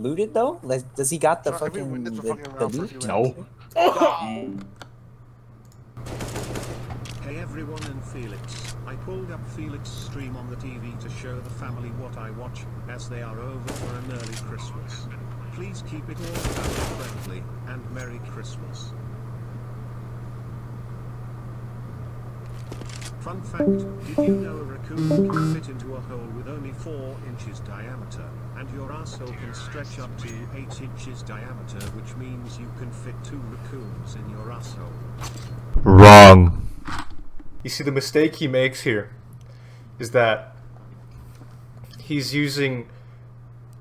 looted though? Like, does he got the Have we fucking witnessed the fucking the around for a loot? few No. minutes? Hey everyone and Felix. I pulled up Felix's stream on the TV to show the family what I watch, as they are over for an early Christmas. Please keep it all family friendly, and Merry Christmas. Fun fact, did you know a raccoon can fit into a hole with only 4 inches diameter, and your asshole can stretch up to 8 inches diameter, which means you can fit 2 raccoons in your asshole? Wrong. You see, the mistake he makes here is that he's using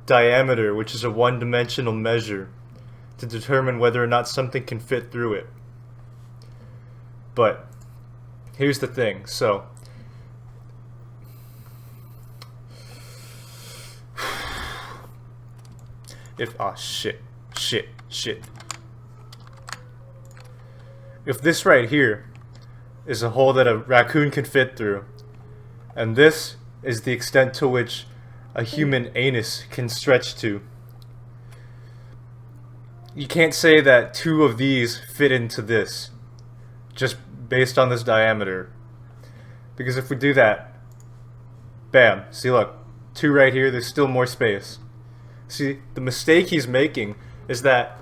diameter, which is a one-dimensional measure, to determine whether or not something can fit through it. But here's the thing, so if shit. If this right here is a hole that a raccoon can fit through, and this is the extent to which a human anus can stretch to, you can't say that 2 of these fit into this just based on this diameter, because if we do that, bam, see, look, 2 right here, there's still more space. See, the mistake he's making is that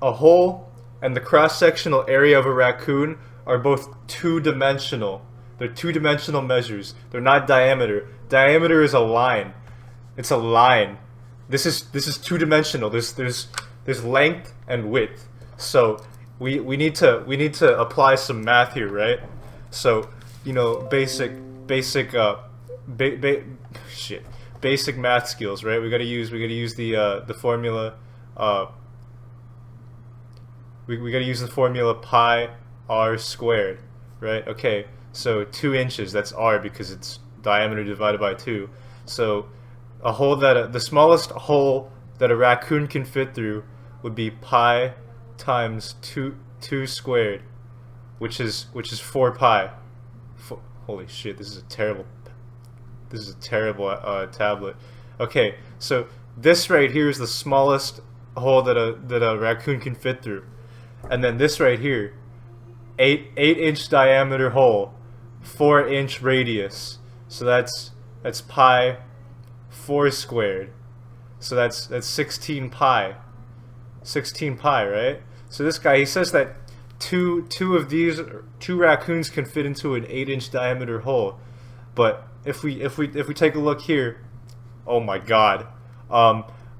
a hole and the cross-sectional area of a raccoon are both two-dimensional. They're two-dimensional measures. They're not diameter. Diameter is a line. It's a line. This is two-dimensional. There's length and width. So we need to apply some math here, right? So, you know, basic math skills, right? We gotta use the formula. We gotta use the formula pi r squared, right? Okay, so 2 inches, that's r because it's diameter divided by 2. So a hole that the smallest hole that a raccoon can fit through would be pi times 2 squared, which is 4 pi. Holy shit, this is a terrible tablet. Okay, so this right here is the smallest hole that a raccoon can fit through, and then this right here, 8-inch diameter hole, 4-inch radius. So that's pi 4 squared. So that's 16 pi. 16 pi, right? So this guy, he says that two raccoons can fit into an 8-inch diameter hole, but if we take a look here, oh my god,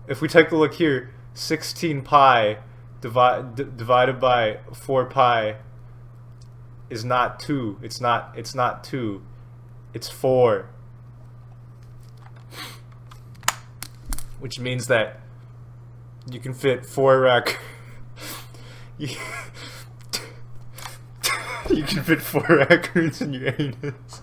if we take a look here, 16 pi divided by 4 pi is not 2. It's not 2. It's 4. Which means that you can fit 4 you can fit 4 raccoons in your anus.